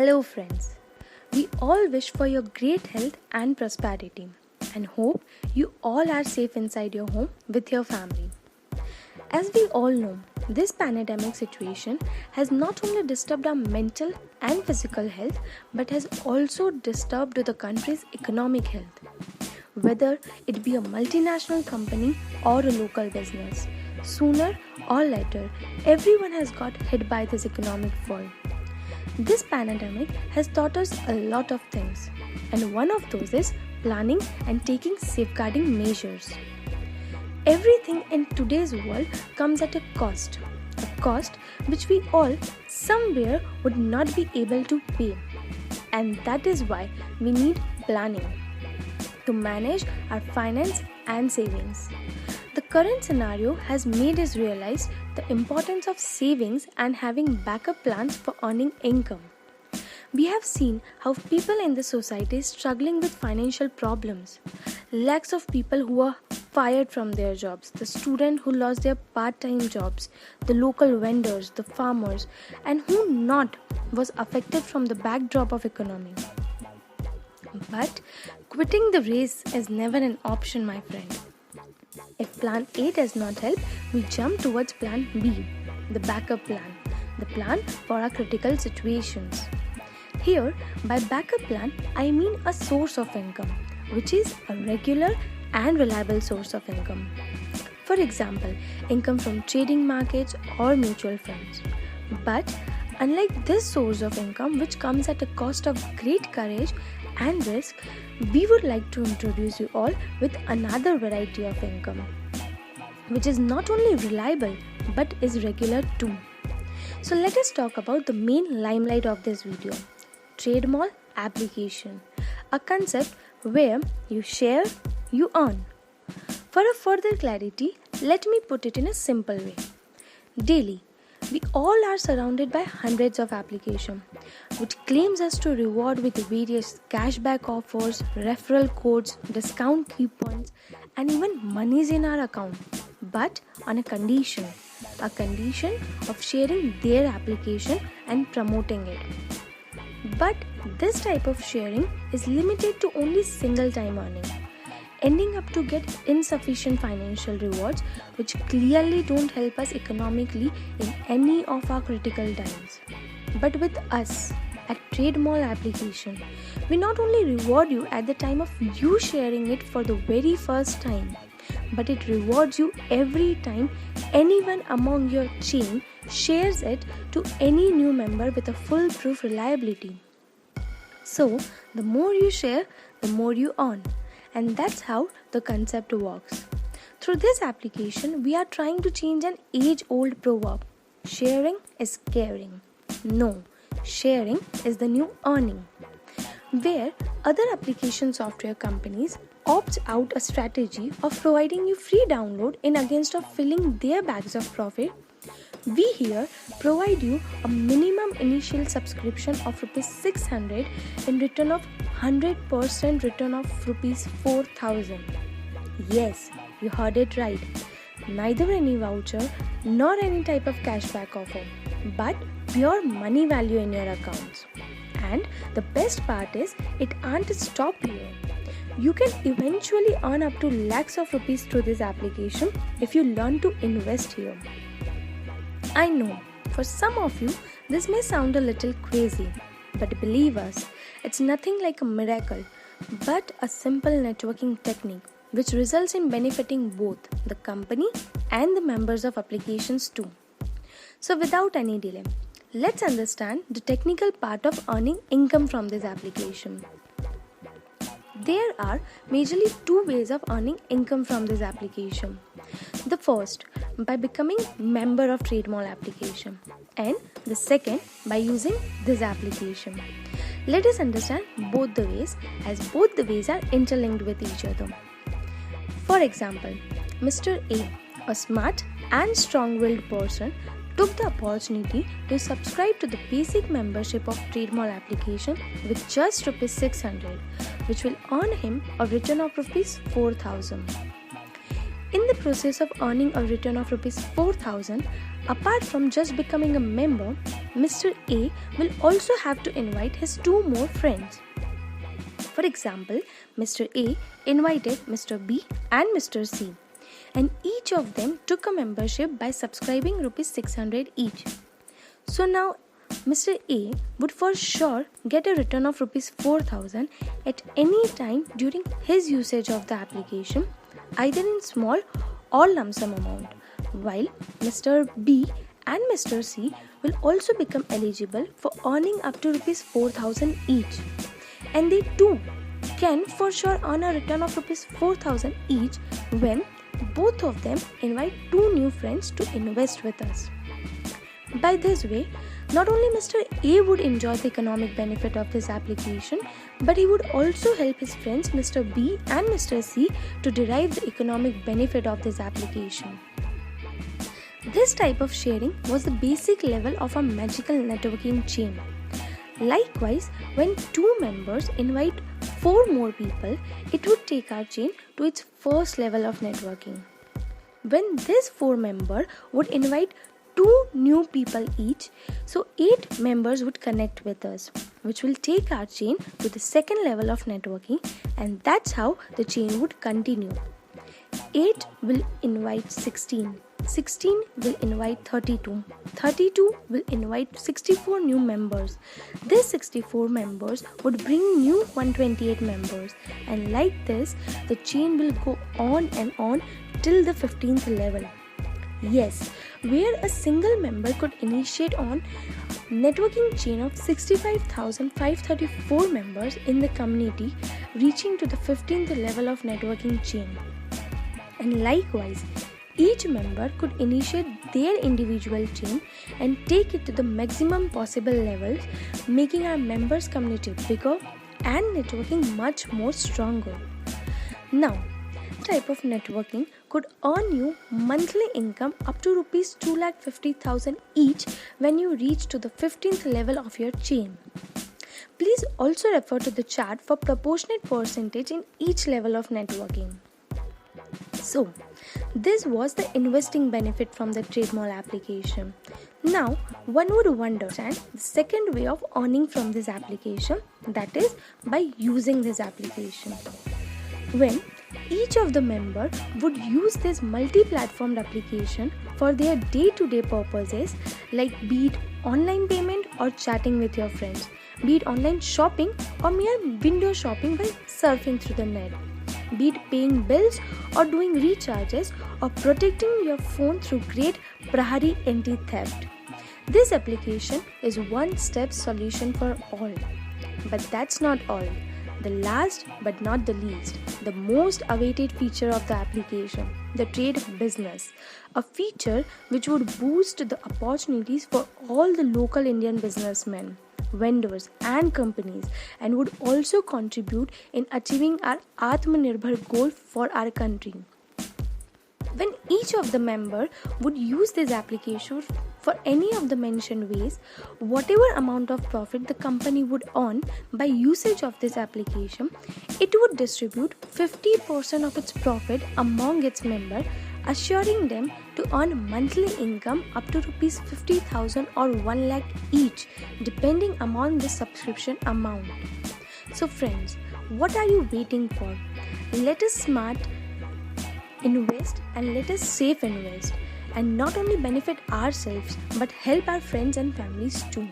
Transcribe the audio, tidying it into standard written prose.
Hello friends, we all wish for your great health and prosperity and hope you all are safe inside your home with your family. As we all know, this pandemic situation has not only disturbed our mental and physical health but has also disturbed the country's economic health. Whether it be a multinational company or a local business, sooner or later, everyone has got hit by this economic fall. This pandemic has taught us a lot of things, and one of those is planning and taking safeguarding measures. Everything in today's world comes at a cost which we all somewhere would not be able to pay, and that is why we need planning to manage our finance and savings. The current scenario has made us realize the importance of savings and having backup plans for earning income. We have seen how people in the society is struggling with financial problems. Lakhs of people who are fired from their jobs, the students who lost their part-time jobs, the local vendors, the farmers, and who not was affected from the backdrop of economy. But quitting the race is never an option, my friend. If plan A does not help, we jump towards plan B, the backup plan, the plan for our critical situations. Here, by backup plan, I mean a source of income, which is a regular and reliable source of income. For example, income from trading markets or mutual funds. But unlike this source of income, which comes at a cost of great courage and risk, we would like to introduce you all with another variety of income, which is not only reliable but is regular too. So let us talk about the main limelight of this video, TradeMall application, a concept where you share, you earn. For a further clarity, let me put it in a simple way. Daily, we all are surrounded by hundreds of applications which claims us to reward with various cashback offers, referral codes, discount coupons, and even monies in our account, but on a condition of sharing their application and promoting it. But this type of sharing is limited to only single time earning, ending up to get insufficient financial rewards which clearly don't help us economically in any of our critical times. But with us at TradeMall application, we not only reward you at the time of you sharing it for the very first time, but it rewards you every time anyone among your chain shares it to any new member with a foolproof reliability. So, the more you share, the more you earn. And that's how the concept works. Through this application, we are trying to change an age-old proverb. Sharing is caring. No, sharing is the new earning. Where other application software companies opt out a strategy of providing you free download in against of filling their bags of profit, we here provide you a minimum initial subscription of Rs 600 in return of 100% return of Rs 4,000. Yes, you heard it right. Neither any voucher nor any type of cashback offer, but pure money value in your accounts. And the best part is, it can't stop here. You can eventually earn up to lakhs of rupees through this application if you learn to invest here. I know, for some of you, this may sound a little crazy, but believe us, it's nothing like a miracle, but a simple networking technique which results in benefiting both the company and the members of applications too. So without any delay, let's understand the technical part of earning income from this application. There are majorly two ways of earning income from this application. The first, by becoming member of TradeMall application, and the second, by using this application. Let us understand both the ways, as both the ways are interlinked with each other. For example, Mr. A smart and strong-willed person, took the opportunity to subscribe to the basic membership of TradeMall application with just Rs 600, which will earn him a return of Rs 4,000. In the process of earning a return of Rs 4,000, Apart from just becoming a member, Mr. A will also have to invite his two more friends. For example, Mr. A invited Mr. B and Mr. C, and each of them took a membership by subscribing Rs 600 each. So now Mr. A would for sure get a return of Rs 4000 at any time during his usage of the application, either in small or lump sum amount, while Mr. B and Mr. C will also become eligible for earning up to Rs 4000 each, and they too can for sure earn a return of Rs 4000 each when both of them invite two new friends to invest with us. By this way, not only Mr. A would enjoy the economic benefit of this application, but he would also help his friends Mr. B and Mr. C to derive the economic benefit of this application. This type of sharing was the basic level of a magical networking chain. Likewise, when two members invite 4 more people, it would take our chain to its first level of networking. When this 4 member would invite 2 new people each, so 8 members would connect with us, which will take our chain to the second level of networking, and that's how the chain would continue. 8 will invite 16. 16 will invite 32. 32 will invite 64 new members. These 64 members would bring new 128 members, and like this, the chain will go on and on till the 15th level. Yes, where a single member could initiate on networking chain of 65,534 members in the community, reaching to the 15th level of networking chain. And likewise, each member could initiate their individual chain and take it to the maximum possible levels, making our members' community bigger and networking much more stronger. Now, type of networking could earn you monthly income up to Rs 2,50,000 each when you reach to the 15th level of your chain. Please also refer to the chart for proportionate percentage in each level of networking. So, this was the investing benefit from the TradeMall application. Now, one would wonder the second way of earning from this application, that is by using this application. When each of the member would use this multi-platform application for their day-to-day purposes, like be it online payment or chatting with your friends, be it online shopping or mere window shopping by surfing through the net, be it paying bills or doing recharges or protecting your phone through great Prahari anti-theft. This application is one-step solution for all. But that's not all. The last but not the least, the most awaited feature of the application, the trade business, a feature which would boost the opportunities for all the local Indian businessmen, vendors and companies, and would also contribute in achieving our Atmanirbhar goal for our country. When each of the member would use this application for any of the mentioned ways, whatever amount of profit the company would earn by usage of this application, it would distribute 50% of its profit among its members, assuring them to earn monthly income up to Rs 50,000 or 1 lakh each, depending upon the subscription amount. So friends, what are you waiting for? Let us smart invest and let us safe invest, and not only benefit ourselves but help our friends and families too.